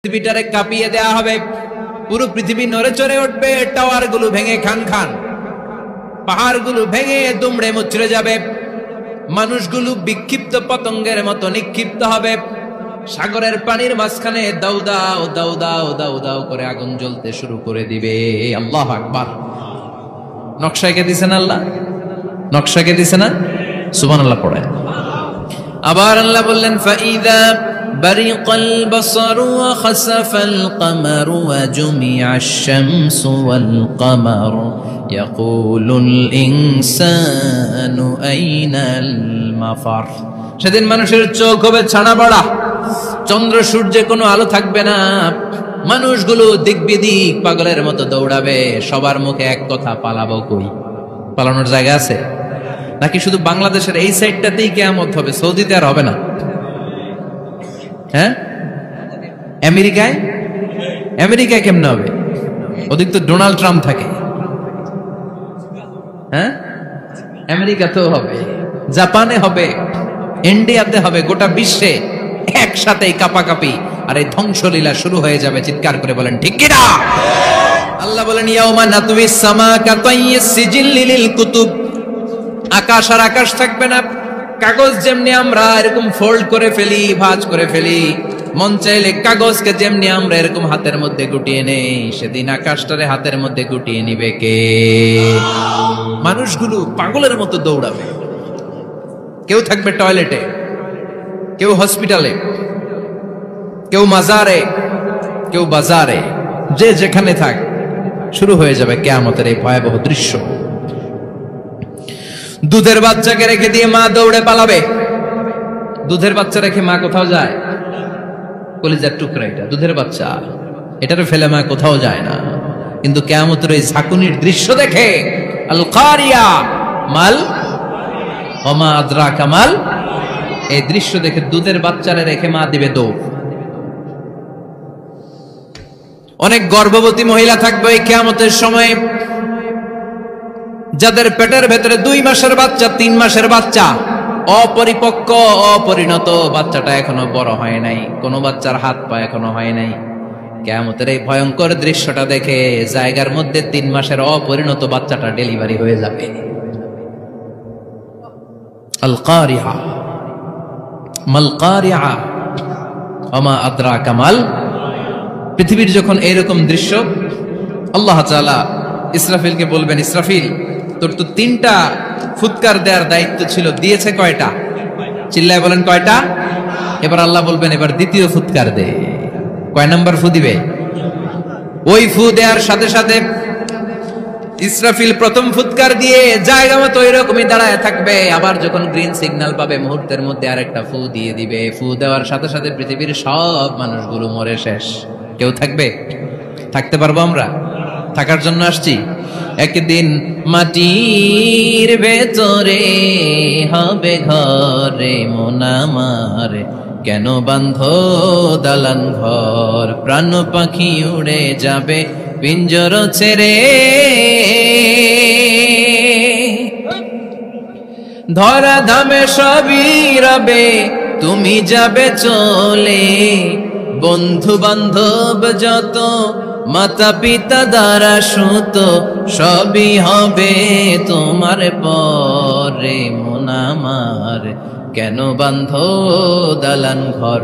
পৃথিবীটারে কাঁপিয়ে দেয়া হবে, পুরো পৃথিবী নড়ে চড়ে উঠবে, টাওয়ার গুলো ভেঙে খান খান, পাহাড় গুলো ভেঙে দুমড়ে মুচড়ে যাবে, মানুষগুলো বিক্ষিপ্ত পতঙ্গের মতো নিক্ষিপ্ত হবে, সাগরের পানির মাঝখানে দাউ দাউ দাউ দাউ দাউ দাউ করে আগুন জ্বলতে শুরু করে দিবে। আল্লাহু আকবার। নকশা এঁকে দিছেন আল্লাহ, নকশা এঁকে দিছে না? সুবহানাল্লাহ পড়েন। আবার আল্লাহ বললেন ফাইদা বারিকাল বাসারু ওয়া খাসাফাল কমারু ওয়া জুমিআশ শামসু ওয়াল কমারু ইয়াকুলুল ইনসানু আইনাল মাফার। সেদিন মানুষের চোখ হবে ছানা বড়া, চন্দ্র সূর্যে কোনো আলো থাকবে না, মানুষগুলো দিক বিদিক পাগলের মতো দৌড়াবে, সবার মুখে এক কথা, পালাবো কই? পালানোর জায়গা আছে নাকি শুধু বাংলাদেশের এই সাইডটাতেই কিয়ামত হবে, সৌদিতে আর হবে না? হ্যাঁ, আমেরিকায়, আমেরিকায় কেমনে হবে? ওদিক তো ডোনাল্ড ট্রাম্প থাকে। হ্যাঁ, আমেরিকাতেও হবে, জাপানে হবে, ইন্ডিয়াতে হবে, গোটা বিশ্বে একসাথে কাপাকাপি আর এই ধ্বংসলীলা শুরু হয়ে যাবে। চিৎকার করে বলেন ঠিক কিনা? আল্লাহ বলেন ইয়াউমা নাতুইস সামা কাতাইয়িস সিজিল লিল কুতুব। আকাশ আর আকাশ থাকবে না, কাগজ যেমনি আমরা এরকম ফোল্ড করে ফেলি, ভাঁজ করে ফেলি, মন চাইলে কাগজকে যেমনি আমরা এরকম হাতের মধ্যে গুটিয়ে নেই, সেদিন আকাশটারে হাতের মধ্যে গুটিয়ে নিবে কে? মানুষগুলো পাগলের মতো দৌড়াবে, কেউ থাকবে টয়লেটে, কেউ হসপিটালে, কেউ মাজারে, কেউ বাজারে, যে যেখানে থাক, শুরু হয়ে যাবে কিয়ামতের এই ভয়াবহ দৃশ্য। দুধের বাচ্চাকে রেখে দিয়ে মা দৌড়ে পালাবে। দুধের বাচ্চা রেখে মা কোথাও যায়? কলিজার টুকরা এটা, দুধের বাচ্চা, এটারে ফেলে মা কোথাও যায় না। কিন্তু কিয়ামতের এই ঝাঁকুনির দৃশ্য দেখে আল কারিয়া মাল ওমা আদরাকা মাল, এই দৃশ্য দেখে দুধের বাচ্চারে রেখে মা দিবে দৌড়। অনেক গর্ভবতী মহিলা থাকবে এই কিয়ামতের সময়, যাদের পেটের ভেতরে 2 মাসের বাচ্চা, 3 মাসের বাচ্চা, অপরিপক্ক অপরিণত, বাচ্চাটা এখনো বড় হয় নাই, কোনো বাচ্চার হাত পা এখনো হয় নাই। কিয়ামতের এই ভয়ঙ্কর দৃশ্যটা দেখে জায়গার মধ্যে 3 মাসের অপরিণত বাচ্চাটা ডেলিভারি হয়ে যাবে। আল কারিয়া মাল কারিয়া ওমা আদরাকা মাল। পৃথিবীর যখন এরকম দৃশ্য, আল্লাহ তাআলা ইসরাফিলকে বলবেন, ইসরাফিল তোর তো 3টা ফুৎকার দেওয়ার দায়িত্ব ছিল, দিয়েছে কয়টা? চিল্লায় বলেন কয়টা? এবার আল্লাহ বলবেন এবার দ্বিতীয় ফুৎকার দে। কয় নাম্বার ফু দিবে? ওই ফু দেওয়ার সাথে সাথে ইসরাফিল প্রথম ফুৎকার দিয়ে জায়গা মতো এরকমই দাঁড়ায় থাকবে, আবার যখন গ্রিন সিগন্যাল পাবে মুহূর্তের মধ্যে আরেকটা ফু দিয়ে দিবে। ফু দেওয়ার সাথে সাথে পৃথিবীর সব মানুষগুলো মরে শেষ, কেউ থাকবে? থাকতে পারবো আমরা? থাকার জন্য আসছি। একদিন মাটির ভেতরে হবে ঘরে মন আমার, কেন বান্ধ দালান ঘর, প্রাণ পাখি উড়ে যাবে পিঞ্জর ছেড়ে, ধরা ধামে সবই রবে তুমি যাবে চলে, বন্ধু বান্ধব যত মাতা পিতা দ্বারা সুত সবই হবে তোমার পরে মন আমার, কেন বান্ধ দালান ঘর,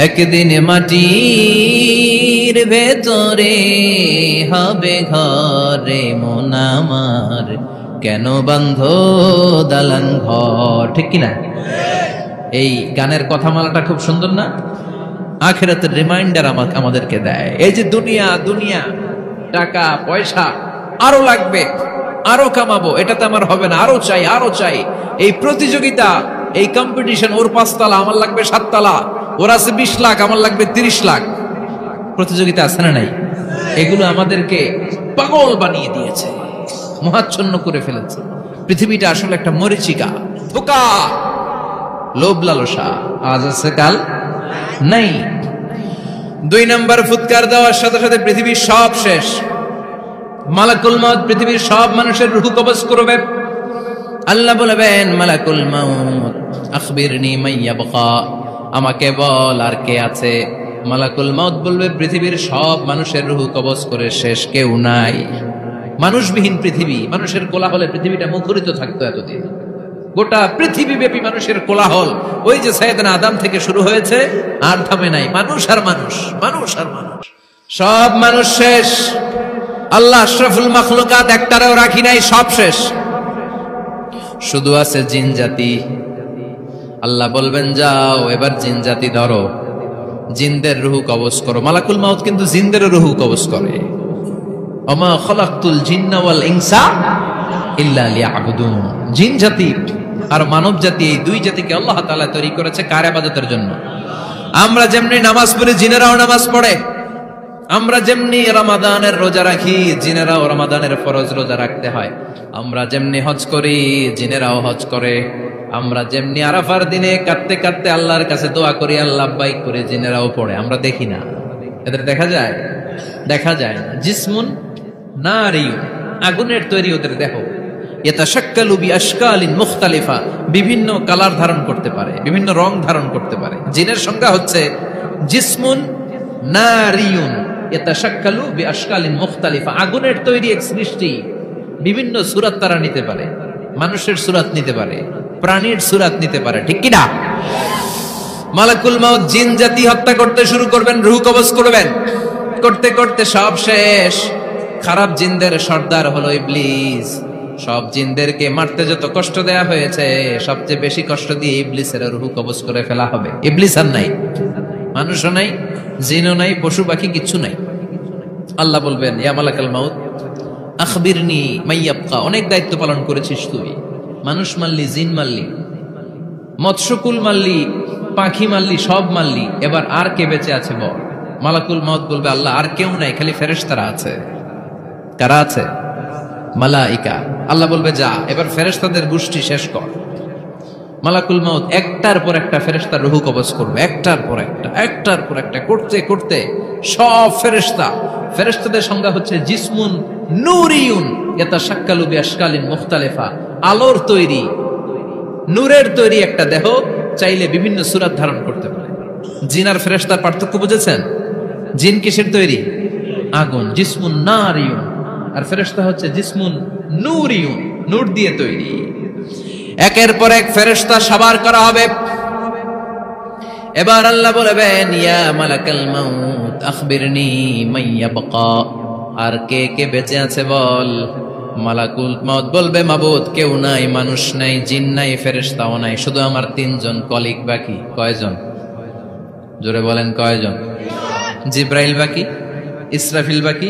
একদিন মাটির ভেতরে হবে ঘরে মন আমার, কেন বান্ধ দালান ঘর। ঠিক কিনা? এই গানের কথামালাটা খুব সুন্দর না? আখিরাতের রিমাইন্ডার আমাদেরকে দেয়। এই যে দুনিয়া দুনিয়া, টাকা পয়সা আরো লাগবে, আরো কামাবো, এটাতে আমার হবে না, আরো চাই আরো চাই। এই প্রতিযোগিতা, এই কম্পিটিশন, ওর 5 তলা আমার লাগবে 7 তলা, ওর আছে 20 লাখ আমার লাগবে 30 লাখ, প্রতিযোগিতা আছে না নাই? এগুলো আমাদেরকে পাগল বানিয়ে দিয়েছে, মোহাচ্ছন্ন করে ফেলেছে। পৃথিবীটা আসলে একটা মরিচিকা, ধোঁকা, লোভ লালসা, আজ আছে কাল নাই। 2 নাম্বার ফুৎকার দেওয়ার সাথে সাথে পৃথিবীর সব শেষ। মালাকুল মউত পৃথিবীর সব মানুষের রূহ কবজ করবে। আল্লাহ বলবেন মালাকুল মউত আখবিরনি মাইয়াবকা, আমাকে বল আর কে আছে। মালাকুল মাউত বলবে পৃথিবীর সব মানুষের রুহু কবজ করে শেষ কেউ নাই। মানুষবিহীন পৃথিবী, মানুষের কোলাহলে পৃথিবীটা মুখরিত থাকতো এতদিন। গোটা পৃথিবীব্যাপী মানুষের কোলাহল, ওই যে সাইয়েদনা আদম থেকে শুরু হয়েছে, আর থামে নাই। মানুষ আর মানুষ, মানুষ আর মানুষ, সব মানুষ শেষ। আল্লাহ আশরাফুল মাখলুকাত একটারেও রাখি নাই, সব শেষ। শুধু আছে জিন জাতি। আল্লাহ বলবেন যাও এবার জিন জাতি ধরো, জিনদের রুহু কবজ করো। মালাকুল মাউত কিন্তু জিনদের রুহু কবজ করে। ওমা খলাকতুল জিন্না ওয়াল ইনসা ইল্লা লিয়াবুদুন। জিন জাতি আর মানব জাতি, এই দুই জাতিকে আল্লাহ তাআলা তৈরি করেছে কার ইবাদতের জন্য। আমরা যেমনি নামাজ পড়ি, জিনেরাও নামাজ পড়ে। আমরা যেমনি রমাদানের রোজা রাখি, জিনেরাও রমাদানের ফরজ রোজা রাখতে হয়। আমরা যেমনি হজ করি, জিনেরাও হজ করে। আমরা যেমনি আরাফার দিনে কাঁদতে কাঁদতে আল্লাহর কাছে দোয়া করি, আল্লাহ লাব্বাইক করে, জিনেরাও পড়ে। আমরা দেখি না, এদের দেখা যায়? দেখা যায় না। জিসমুন নারিয়ুন, আগুনের তৈরি ওদের দেহ। ইয়াতাশাক্কালু বিআশকালিন মুখতালিফা, বিভিন্ন কালার ধারণ করতে পারে, বিভিন্ন রং ধারণ করতে পারে। জিনের সংজ্ঞা হচ্ছে জিসমুন নারিয়ুন ইয়াতাশাক্কালু বিআশকালিন মুখতালিফা, আগুনের তৈরি এক সৃষ্টি। বিভিন্ন সূরত তারা নিতে পারে, মানুষের সূরত নিতে পারে, প্রাণীর সূরত নিতে পারে, ঠিক কি না? মালাকুল মাউত জিন জাতি হত্যা করতে শুরু করবেন, রূহ কবজ করবেন। করতে করতে সব শেষ। খারাপ জিনদের সর্দার হলো ইবলিস। সব জিনদেরকে মারতে যত কষ্ট দেয়া হয়েছে, সবচেয়ে বেশি কষ্ট দিয়ে ইবলিসের রূহ কবজ করে ফেলা হবে। ইবলিস আর নাই, মানুষও নাই, জিনও নাই, পশু পাখি কিচ্ছু নাই। আল্লাহ বলবেন ইয়া মালাকাল মাউত আখবিরনি মাইয়াবকা, অনেক দায়িত্ব পালন করেছিস তুই। মানুষ মারলি, জিন মারলি, মৎস্যকুল মারলি, পাখি মারলি, সব মারলি, এবার আর কে বেঁচে আছে বল। মালাকুল মাউত বলবে আল্লাহ আর কেউ নাই, খালি ফেরেশতারা আছে। কারা আছে? মালাইকা। আল্লাহ বলবে যা এবার ফেরেশতাদের গোষ্ঠী শেষ কর। মালাকুল মাউত একটার পর একটা ফেরেশতার রূহ কবজ করবে, একটার পর একটা, একটার পর একটা, করতে করতে সব ফেরেশতা। ফেরেশতাদের সংজ্ঞা হচ্ছে জিসমুন নূরিয়ুন ইয়াতাশাক্কালু বিআশকালিন মুখতালিফা, আলোর তৈরি, নূরের তৈরি একটা দেহ, চাইলে বিভিন্ন সূরত ধারণ করতে পারে। জিন আর ফেরেশতার পার্থক্য বুঝেছেন? জিন কিসের তৈরি? আগুন, জিসমুন নারিয়ুন। আর ফেরেশতা হচ্ছে জিসমুন নূরিয়ুন, নূর দিয়ে তৈরি। একের পর এক ফেরেশতা সাবার করা হবে। এবার আল্লাহ বলবেন ইয়া মালাকাল মাউত আখবিরনি মাইয়াবকা, আর কে কে বেঁচে আছে বল। মালাকুল মাউত বলবে মাবুদ কেউ নাই, মানুষ নাই, জিন নাই, ফেরেশতাও নাই, শুধু আমার তিনজন কলিগ বাকি। কয়জন? জোরে বলেন কয়জন? জিব্রাইল বাকি, ইসরাফিল বাকি,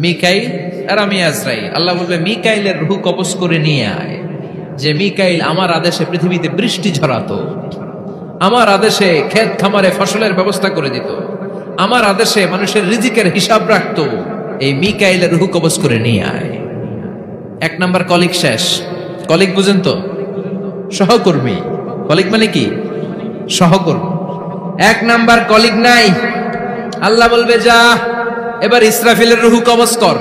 মিকাইল আর আমি আজরাইল। আল্লাহ বলবে মিকাইলের রূহ কবজ করে নিয়ে আয়। যে মিকাইল আমার আদেশে পৃথিবীতে বৃষ্টি ঝরাতো, আমার আদেশে ক্ষেত খামারে ফসলের ব্যবস্থা করে দিত, আমার আদেশে মানুষের রিজিকের হিসাব রাখতো, এই মিকাইলের রূহ কবজ করে নিয়ে আয়। এক নাম্বার কলিগ শেষ। কলিগ বুঝেন তো? সহকর্মী। কলিগ মানে কি? সহকর্মী। এক নাম্বার কলিগ নাই। আল্লাহ বলবে যা এবার ইসরাফিলের রূহ কবজ কর।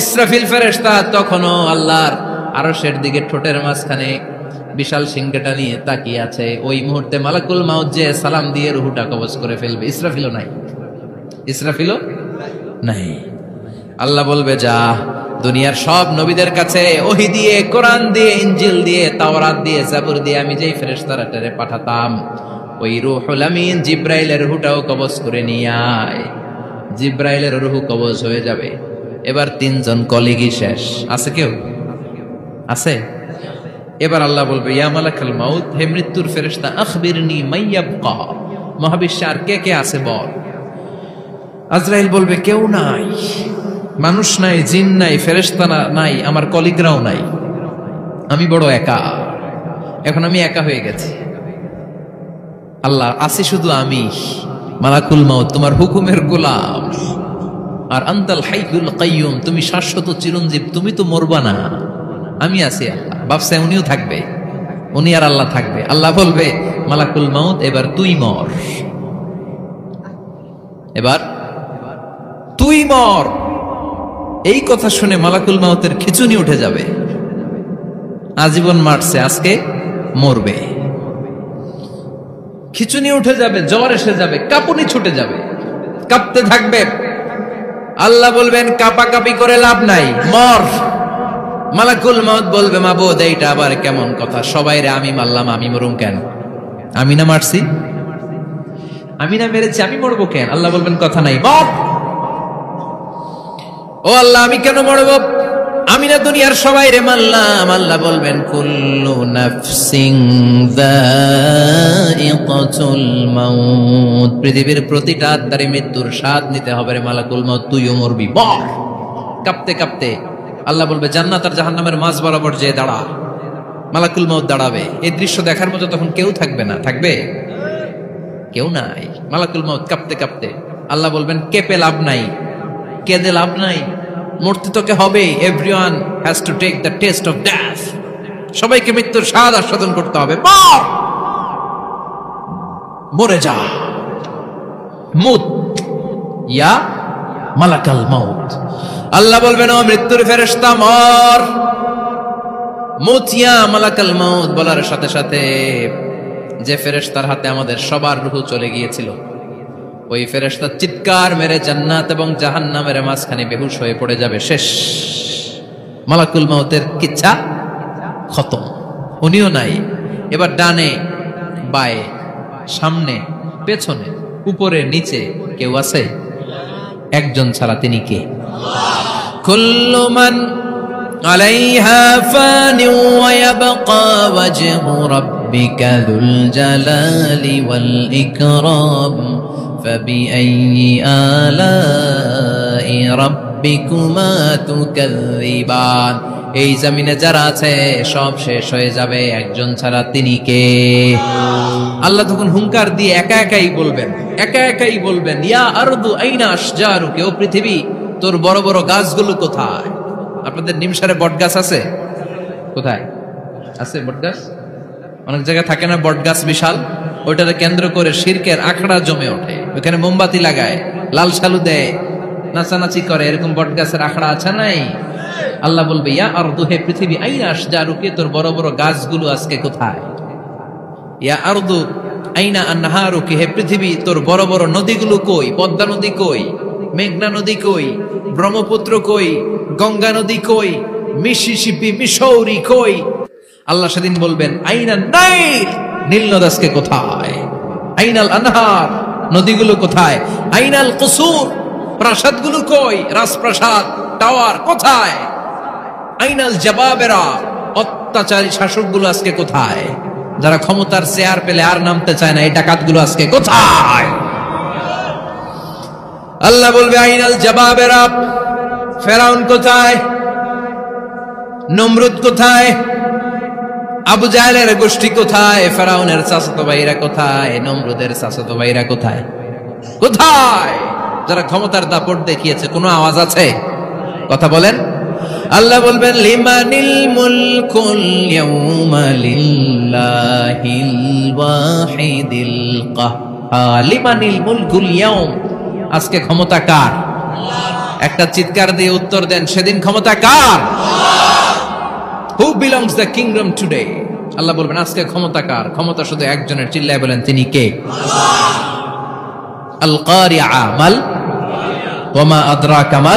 ইসরাফিল ফেরেশতা তখনও আল্লাহর আরশের দিকে ঠোঁটের মাঝখানে বিশাল সিংহটা নিয়ে তাকিয়ে আছে। ওই মুহূর্তে মালাকুল মাউত যে সালাম দিয়ে রূহটা কবজ করে ফেলবে। ইসরাফিলও নাই, ইসরাফিলও নাই। আল্লাহ বলবে যা দুনিয়ার সব নবীদের কাছে ওহী দিয়ে, কোরআন দিয়ে, ইনজিল দিয়ে, তাওরাত দিয়ে, জাবুর দিয়ে আমি যেই ফেরেশতারে পাঠাতাম, ওই রূহুল আমিন জিব্রাইলের রূহটাও কবজ করে নিয়ে আয়। জিব্রাইলের রূহ কবজ হয়ে যাবে। এবার তিনজন কলিগই শেষ। আছে কেউ? আছে? এবার আল্লাহ বলবে ইয়া মালাকাল মাউত, হে মৃত্যুর ফেরেশতা আখবিরনি মাইয়াবকা, মহাবিশ্বে আর কে কে আছে বল। আজরাইল বলবে কেউ নাই, মানুষ নাই, জিন নাই, ফেরেশতা নাই, আমার কলিগরাও নাই, আমি বড় একা। এখন আমি একা হয়ে গেছি। আল্লাহ আছি শুধু আমি। মালাকুল মাউত তোমার হুকুমের গোলাম। আর আনতাল হাইয়ুল কাইয়ুম, তুমি শাশ্বত চিরঞ্জীব, তুমি তো মরবা না, আমি আছি। আল্লাহ ভাবছে উনিও থাকবে, উনি আর আল্লাহ থাকবে। আল্লাহ বলবে মালাকুল মাউত এবার তুই মর, এবার তুই মর। এই কথা শুনে মালাকুল মাউতের খিচুনি উঠে যাবে। আজীবন মারছে, আজকে মরবে। খিচুনি উঠে যাবে, জ্বর এসে যাবে, কাঁপুনি ছুটে যাবে। কাঁপতে থাকবে। আল্লাহ বলবেন কাঁপাকাঁপি করে লাভ নাই, মর। মালাকুল মউত বলবে মাবুদ এইটা আবার কেমন কথা, সবাই রে আমি মারলাম, আমি মরুম কেন? আমি না মারছি, আমি না মেরেছি, আমি মরবো কেন? আল্লাহ বলবেন কথা নাই, মর। ও আল্লাহ আমি কেন মরবো? আমি না দুনিয়ার সবাই রে মারলাম। আল্লাহ বলবেন কুল্লু নাফসিন যায়িকাতুল মাউত, পৃথিবীর প্রতিটা আত্মারে মৃত্যুর স্বাদ নিতে হবে রে মালাকুল মউত, তুইও মরবি, মর। কাঁপতে কাঁপতে আল্লাহ বলবে জান্নাত আর জাহান্নামের মাঝ বরাবর যে দাঁড়া। মালাকুল মউত দাঁড়াবে, এই দৃশ্য দেখার মতো তখন কেউ থাকবে না, থাকবে কেউ নাই। মালাকুল মউত কাঁপতে কাঁপতে আল্লাহ বলবেন কেঁপে লাভ নাই, কেঁদে লাভ নাই, মরতে তোকে হবে। Everyone has to take the taste of death, সবাইকে মৃত্যুর স্বাদ আস্বাদন করতে হবে, মর, মরে যা। মুত ইয়া মালাকাল মউত। আল্লাহ বলবেন ও মৃত্যুর ফেরেশতা মর। মুত ইয়া মালাকাল মউত বলার সাথে সাথে যে ফেরেশতার হাতে আমাদের সবার রূহ চলে গিয়েছিল, ওই ফেরেশতা চিৎকার মেরে জান্নাত এবং জাহান্নামের মাঝখানে বেহুশ হয়ে পড়ে যাবে, শেষ। মালাকুল মউতের কিচ্ছা খতম, উনিও নাই। এবার ডানে বায়ে সামনে পেছনে উপরে নিচে কেউ আছে? একজন ছাড়া, তিনি কে? কুল্লু মান আলাইহা ফানি ওয়া ইয়াবকা ওয়াজহু রাব্বিকা যুল জালালি ওয়াল ইকরাম ফাবিআইয়ি আলাই রাব্বিকুমা তুকাযযিবান। এই জমিনে যারা আছে সব শেষ হয়ে যাবে, একজন ছাড়া, তিনি কে? আল্লাহ তখন হুঙ্কার দিয়ে একা একাই বলবেন, একা একাই বলবেন ইয়া আরদু আইনা আশজারুকা, ও পৃথিবী তোর বড় বড় গাছগুলো কোথায়? আপনাদের নিমসারে বট গাছ আছে? কোথায় আছে বট গাছ? অনেক জায়গায় থাকে না বট গাছ বিশাল, ওইটাকে কেন্দ্র করে শিরকের আখড়া জমে ওঠে, ওখানে মোমবাতি লাগায়, লাল সালু দেয়, নাচানাচি করে, এরকম বট গাছের আখড়া আছে নাই? আল্লাহ বলবে ইয়া আরদু, হে পৃথিবী, আইনা আশজারুকা, তোর বড় বড় গাছগুলো আজকে কোথায়? ইয়া আরদু আইনা আনহারুকা, হে পৃথিবী তোর বড় বড় নদীগুলো কই? পদ্মা নদী কই? মেঘনা নদী কই? ব্রহ্মপুত্র কই? গঙ্গা নদী কই? মিসিসিপি, মিসৌরি কই? আল্লাহ সেদিন বলবেন আইনা নাইল, নীল নদ আজকে কোথায়? আইনাল আনহার, নদীগুলো কোথায়? আইনাল কুসুর, প্রাসাদগুলো কই? রাজপ্রাসাদ, টাওয়ার কোথায়? আইনাল জাবাবেরা, অত্যাচারী শাসকগুলো আজকে কোথায়? যারা ক্ষমতার চেয়ার পেলে আর নামতে চায় না, এই ডাকাতগুলো আজকে কোথায়? আল্লাহ বলবে আইনাল জাবাবেরা, ফেরাউন কোথায়? নমরুদ কোথায়? আবু জাহেলের গোষ্ঠী কোথায়? ফেরাউনের চাচাতো ভাইরা কোথায়? নমরুদের চাচাতো ভাইরা কোথায়? কোথায়? যারা ক্ষমতার দাপট দেখিয়েছে, কোনো আওয়াজ আছে? কথা বলেন। আল্লাহ বলবেন লিমানিল মুলকুল ইয়াউমা লিল্লাহিল ওয়াহিদিল কাহ্হার, লিমানিল মুলকুল ইয়াউম, আজকে ক্ষমতা কার? একটা চিৎকার দিয়ে উত্তর দেন, সেদিন ক্ষমতা কার? Who belongs the kingdom today? আল্লাহ বলবেন আজকে ক্ষমতা কার? ক্ষমতা শুধু একজনের, চিল্লায় বলেন তিনি কে? আল কারিআ, মাল ওয়া মা আদরাকা মাল